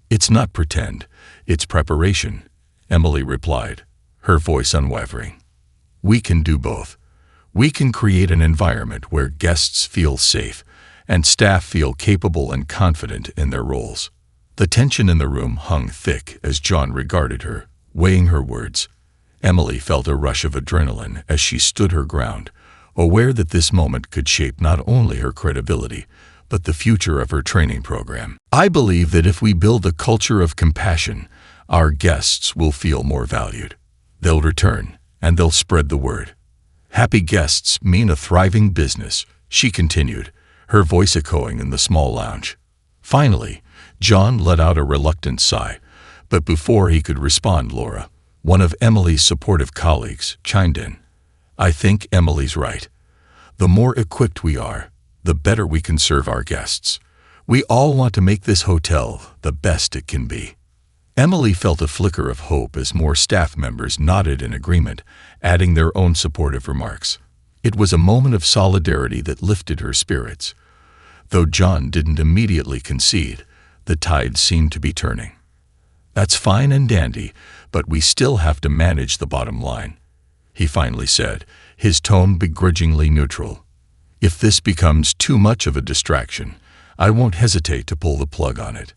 "It's not pretend, it's preparation," Emily replied, her voice unwavering. "We can do both. We can create an environment where guests feel safe and staff feel capable and confident in their roles." The tension in the room hung thick as John regarded her, weighing her words. Emily felt a rush of adrenaline as she stood her ground, aware that this moment could shape not only her credibility, but the future of her training program. "I believe that if we build a culture of compassion, our guests will feel more valued. They'll return, and they'll spread the word. Happy guests mean a thriving business," she continued, her voice echoing in the small lounge. Finally, John let out a reluctant sigh, but before he could respond, Laura, one of Emily's supportive colleagues, chimed in. "I think Emily's right. The more equipped we are, the better we can serve our guests. We all want to make this hotel the best it can be." Emily felt a flicker of hope as more staff members nodded in agreement, adding their own supportive remarks. It was a moment of solidarity that lifted her spirits. Though John didn't immediately concede, the tide seemed to be turning. "That's fine and dandy, but we still have to manage the bottom line," he finally said, his tone begrudgingly neutral. "If this becomes too much of a distraction, I won't hesitate to pull the plug on it."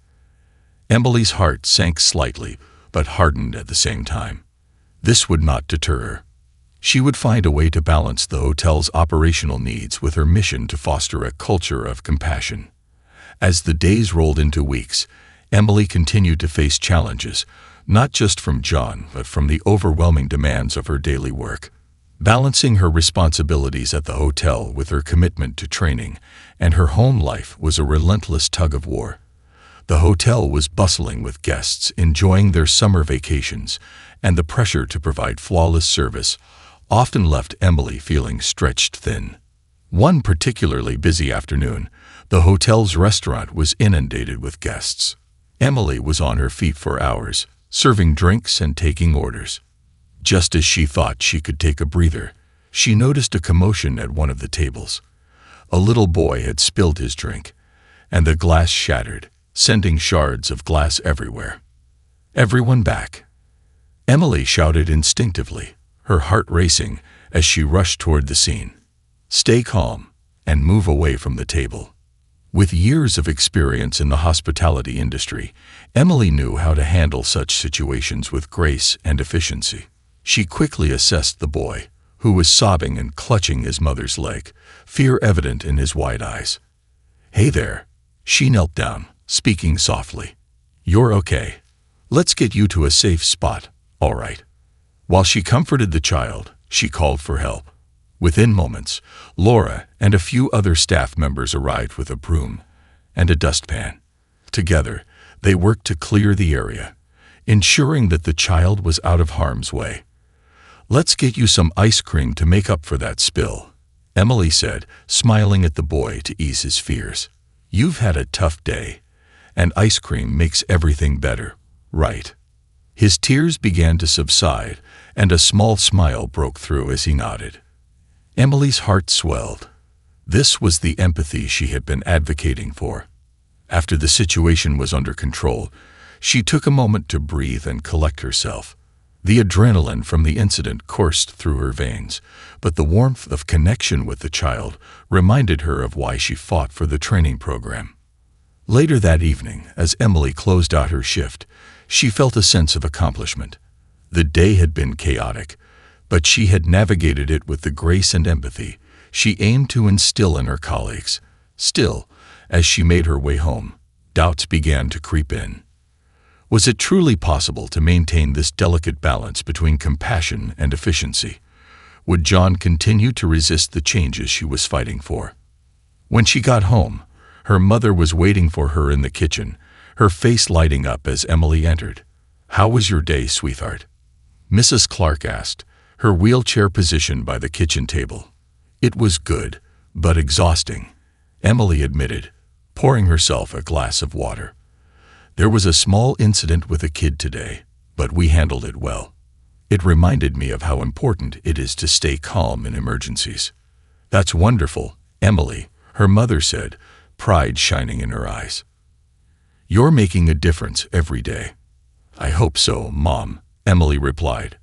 Emily's heart sank slightly, but hardened at the same time. This would not deter her. She would find a way to balance the hotel's operational needs with her mission to foster a culture of compassion. As the days rolled into weeks, Emily continued to face challenges, not just from John, but from the overwhelming demands of her daily work. Balancing her responsibilities at the hotel with her commitment to training and her home life was a relentless tug-of-war. The hotel was bustling with guests enjoying their summer vacations, and the pressure to provide flawless service often left Emily feeling stretched thin. One particularly busy afternoon, the hotel's restaurant was inundated with guests. Emily was on her feet for hours, serving drinks and taking orders. Just as she thought she could take a breather, she noticed a commotion at one of the tables. A little boy had spilled his drink, and the glass shattered, sending shards of glass everywhere. "Everyone back!" Emily shouted instinctively, her heart racing as she rushed toward the scene. "Stay calm and move away from the table." With years of experience in the hospitality industry, Emily knew how to handle such situations with grace and efficiency. She quickly assessed the boy, who was sobbing and clutching his mother's leg, fear evident in his wide eyes. "Hey there." She knelt down, speaking softly. "You're okay. Let's get you to a safe spot, all right?" While she comforted the child, she called for help. Within moments, Laura and a few other staff members arrived with a broom and a dustpan. Together, they worked to clear the area, ensuring that the child was out of harm's way. "Let's get you some ice cream to make up for that spill," Emily said, smiling at the boy to ease his fears. "You've had a tough day, and ice cream makes everything better, right?" His tears began to subside, and a small smile broke through as he nodded. Emily's heart swelled. This was the empathy she had been advocating for. After the situation was under control, she took a moment to breathe and collect herself. The adrenaline from the incident coursed through her veins, but the warmth of connection with the child reminded her of why she fought for the training program. Later that evening, as Emily closed out her shift, she felt a sense of accomplishment. The day had been chaotic, but she had navigated it with the grace and empathy she aimed to instill in her colleagues. Still, as she made her way home, doubts began to creep in. Was it truly possible to maintain this delicate balance between compassion and efficiency? Would John continue to resist the changes she was fighting for? When she got home, her mother was waiting for her in the kitchen, her face lighting up as Emily entered. "How was your day, sweetheart?" Mrs. Clark asked, her wheelchair positioned by the kitchen table. "It was good, but exhausting," Emily admitted, pouring herself a glass of water. "There was a small incident with a kid today, but we handled it well. It reminded me of how important it is to stay calm in emergencies." "That's wonderful, Emily," her mother said, pride shining in her eyes. "You're making a difference every day." "I hope so, Mom," Emily replied,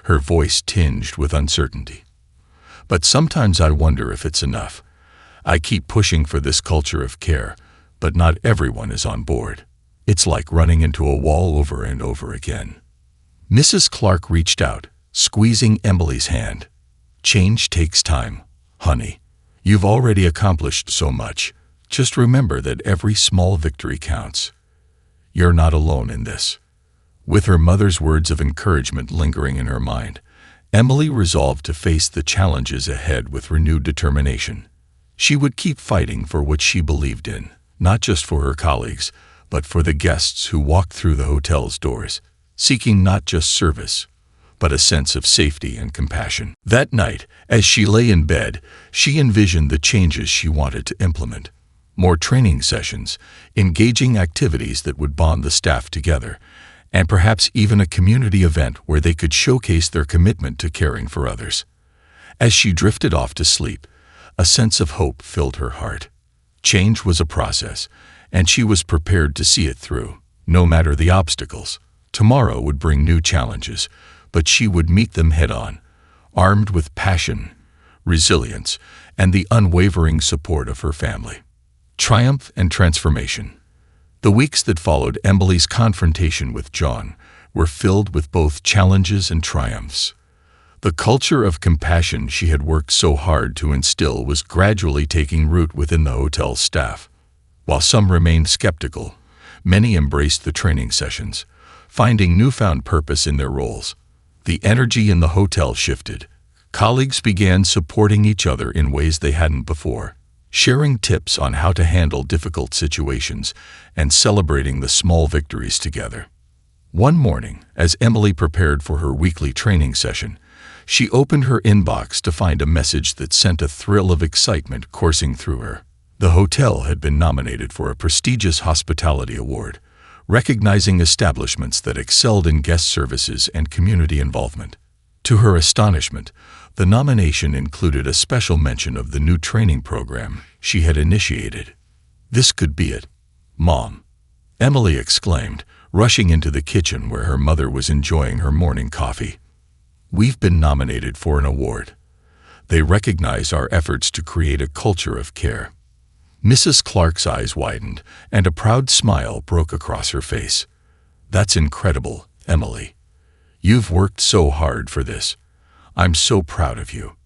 her voice tinged with uncertainty. "But sometimes I wonder if it's enough. I keep pushing for this culture of care, but not everyone is on board. It's like running into a wall over and over again." Mrs. Clark reached out, squeezing Emily's hand. "Change takes time, honey. You've already accomplished so much. Just remember that every small victory counts. You're not alone in this." With her mother's words of encouragement lingering in her mind, Emily resolved to face the challenges ahead with renewed determination. She would keep fighting for what she believed in, not just for her colleagues, but for the guests who walked through the hotel's doors, seeking not just service, but a sense of safety and compassion. That night, as she lay in bed, she envisioned the changes she wanted to implement. More training sessions, engaging activities that would bond the staff together, and perhaps even a community event where they could showcase their commitment to caring for others. As she drifted off to sleep, a sense of hope filled her heart. Change was a process, and she was prepared to see it through, no matter the obstacles. Tomorrow would bring new challenges, but she would meet them head-on, armed with passion, resilience, and the unwavering support of her family. Triumph and transformation. The weeks that followed Emily's confrontation with John were filled with both challenges and triumphs. The culture of compassion she had worked so hard to instill was gradually taking root within the hotel's staff. While some remained skeptical, many embraced the training sessions, finding newfound purpose in their roles. The energy in the hotel shifted. Colleagues began supporting each other in ways they hadn't before, sharing tips on how to handle difficult situations and celebrating the small victories together. One morning, as Emily prepared for her weekly training session, she opened her inbox to find a message that sent a thrill of excitement coursing through her. The hotel had been nominated for a prestigious hospitality award, recognizing establishments that excelled in guest services and community involvement. To her astonishment, the nomination included a special mention of the new training program she had initiated. "This could be it, Mom," Emily exclaimed, rushing into the kitchen where her mother was enjoying her morning coffee. "We've been nominated for an award. They recognize our efforts to create a culture of care." Mrs. Clark's eyes widened, and a proud smile broke across her face. "That's incredible, Emily. You've worked so hard for this. I'm so proud of you."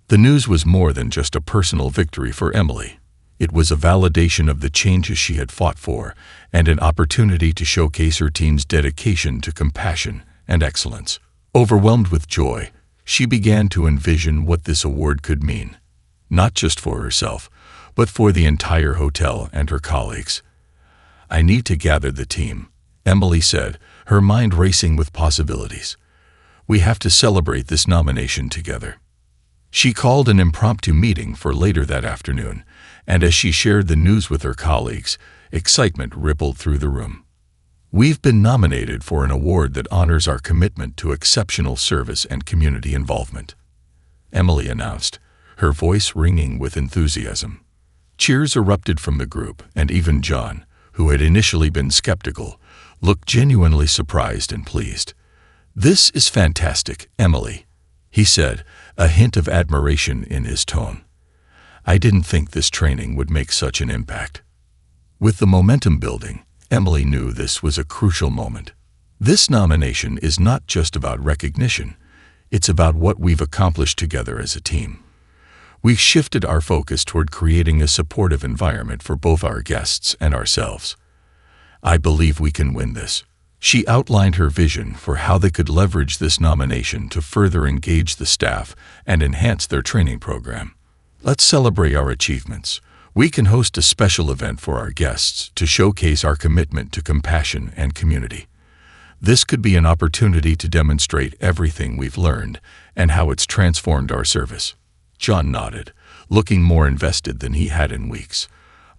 The news was more than just a personal victory for Emily. It was a validation of the changes she had fought for, and an opportunity to showcase her team's dedication to compassion and excellence. Overwhelmed with joy, she began to envision what this award could mean, not just for herself, but for the entire hotel and her colleagues. "I need to gather the team," Emily said, her mind racing with possibilities. We have to celebrate this nomination together. She called an impromptu meeting for later that afternoon, and as she shared the news with her colleagues, excitement rippled through the room. We've been nominated for an award that honors our commitment to exceptional service and community involvement, Emily announced, her voice ringing with enthusiasm. Cheers erupted from the group, and even John, who had initially been skeptical, looked genuinely surprised and pleased. "This is fantastic, Emily," he said, a hint of admiration in his tone. "I didn't think this training would make such an impact." With the momentum building, Emily knew this was a crucial moment. This nomination is not just about recognition, it's about what we've accomplished together as a team. We've shifted our focus toward creating a supportive environment for both our guests and ourselves. "I believe we can win this." She outlined her vision for how they could leverage this nomination to further engage the staff and enhance their training program. "Let's celebrate our achievements. We can host a special event for our guests to showcase our commitment to compassion and community. This could be an opportunity to demonstrate everything we've learned and how it's transformed our service." John nodded, looking more invested than he had in weeks.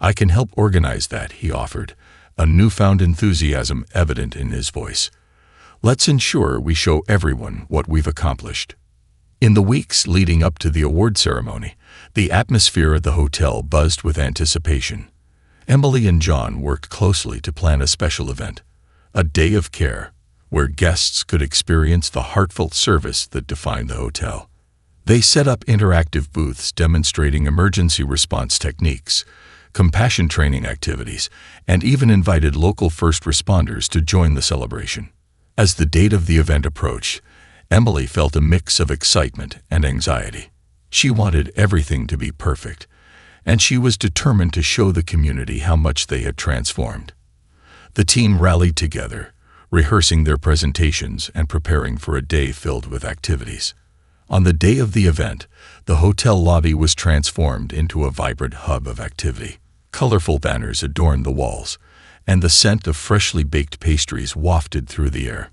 "I can help organize that," he offered, a newfound enthusiasm evident in his voice. "Let's ensure we show everyone what we've accomplished." In the weeks leading up to the award ceremony, the atmosphere at the hotel buzzed with anticipation. Emily and John worked closely to plan a special event, a day of care, where guests could experience the heartfelt service that defined the hotel. They set up interactive booths demonstrating emergency response techniques, compassion training activities, and even invited local first responders to join the celebration. As the date of the event approached, Emily felt a mix of excitement and anxiety. She wanted everything to be perfect, and she was determined to show the community how much they had transformed. The team rallied together, rehearsing their presentations and preparing for a day filled with activities. On the day of the event, the hotel lobby was transformed into a vibrant hub of activity. Colorful banners adorned the walls, and the scent of freshly baked pastries wafted through the air.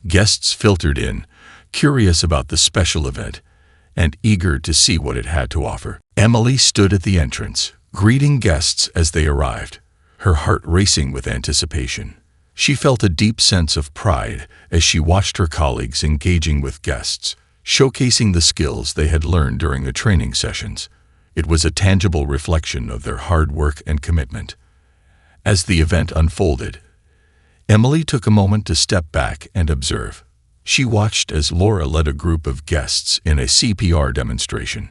Guests filtered in, curious about the special event, and eager to see what it had to offer. Emily stood at the entrance, greeting guests as they arrived, her heart racing with anticipation. She felt a deep sense of pride as she watched her colleagues engaging with guests, showcasing the skills they had learned during the training sessions. It was a tangible reflection of their hard work and commitment. As the event unfolded, Emily took a moment to step back and observe. She watched as Laura led a group of guests in a CPR demonstration,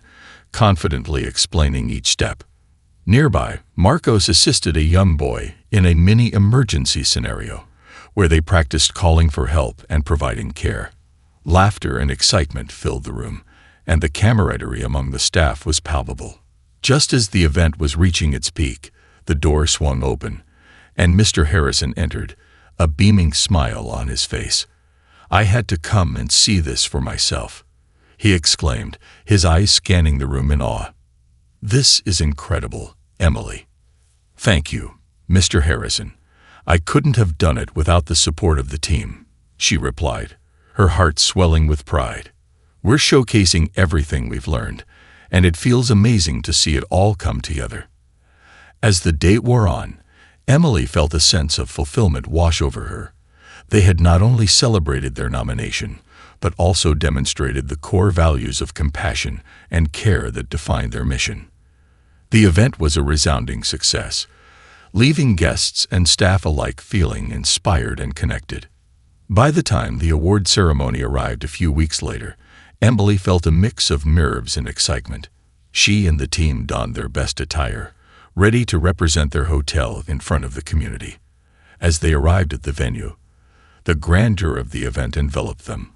confidently explaining each step. Nearby, Marcos assisted a young boy in a mini-emergency scenario, where they practiced calling for help and providing care. Laughter and excitement filled the room, and the camaraderie among the staff was palpable. Just as the event was reaching its peak, the door swung open, and Mr. Harrison entered, a beaming smile on his face. "I had to come and see this for myself," he exclaimed, his eyes scanning the room in awe. "This is incredible, Emily." "Thank you, Mr. Harrison. I couldn't have done it without the support of the team," she replied, her heart swelling with pride. "We're showcasing everything we've learned, and it feels amazing to see it all come together." As the day wore on, Emily felt a sense of fulfillment wash over her. They had not only celebrated their nomination, but also demonstrated the core values of compassion and care that defined their mission. The event was a resounding success, leaving guests and staff alike feeling inspired and connected. By the time the award ceremony arrived a few weeks later, Emily felt a mix of nerves and excitement. She and the team donned their best attire, ready to represent their hotel in front of the community. As they arrived at the venue, the grandeur of the event enveloped them.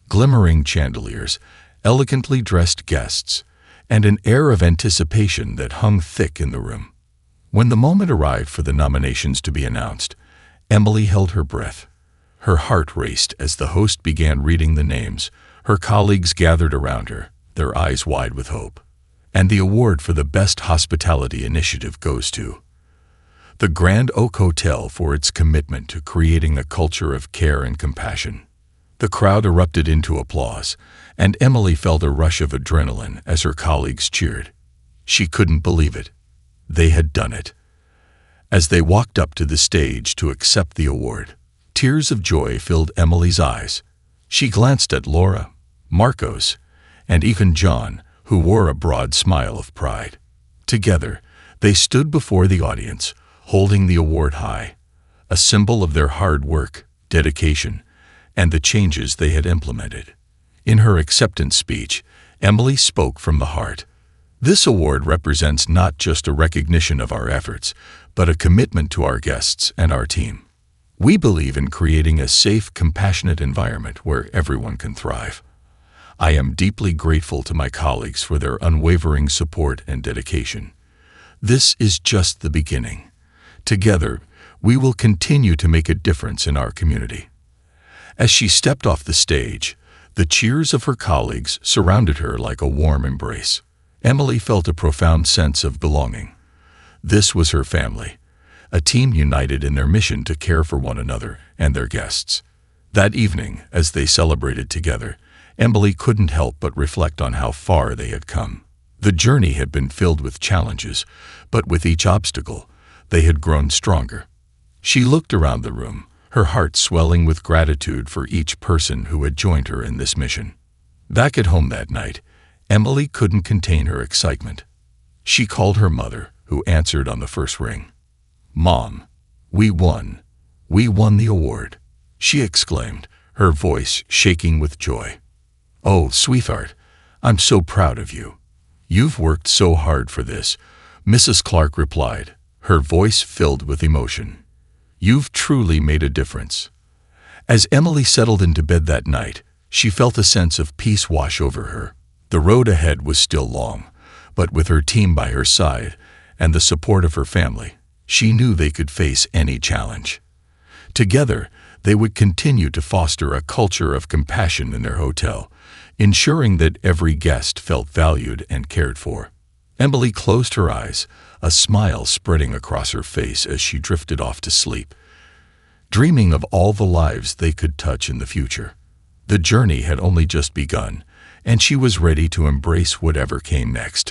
Glimmering chandeliers, elegantly dressed guests, and an air of anticipation that hung thick in the room. When the moment arrived for the nominations to be announced, Emily held her breath. Her heart raced as the host began reading the names. Her colleagues gathered around her, their eyes wide with hope. "And the award for the Best Hospitality Initiative goes to..." the Grand Oak Hotel for its commitment to creating a culture of care and compassion. The crowd erupted into applause, and Emily felt a rush of adrenaline as her colleagues cheered. She couldn't believe it. They had done it. As they walked up to the stage to accept the award, tears of joy filled Emily's eyes. She glanced at Laura, Marcos, and even John, who wore a broad smile of pride. Together, they stood before the audience, holding the award high, a symbol of their hard work, dedication, and the changes they had implemented. In her acceptance speech, Emily spoke from the heart. This award represents not just a recognition of our efforts, but a commitment to our guests and our team. We believe in creating a safe, compassionate environment where everyone can thrive. I am deeply grateful to my colleagues for their unwavering support and dedication. This is just the beginning. Together, we will continue to make a difference in our community. As she stepped off the stage, the cheers of her colleagues surrounded her like a warm embrace. Emily felt a profound sense of belonging. This was her family, a team united in their mission to care for one another and their guests. That evening, as they celebrated together, Emily couldn't help but reflect on how far they had come. The journey had been filled with challenges, but with each obstacle, they had grown stronger. She looked around the room, her heart swelling with gratitude for each person who had joined her in this mission. Back at home that night, Emily couldn't contain her excitement. She called her mother, who answered on the first ring. "Mom, we won. We won the award," she exclaimed, her voice shaking with joy. "Oh, sweetheart, I'm so proud of you. You've worked so hard for this," Mrs. Clark replied, her voice filled with emotion. "You've truly made a difference." As Emily settled into bed that night, she felt a sense of peace wash over her. The road ahead was still long, but with her team by her side and the support of her family, she knew they could face any challenge. Together, they would continue to foster a culture of compassion in their hotel, ensuring that every guest felt valued and cared for. Emily closed her eyes, a smile spreading across her face as she drifted off to sleep, dreaming of all the lives they could touch in the future. The journey had only just begun, and she was ready to embrace whatever came next.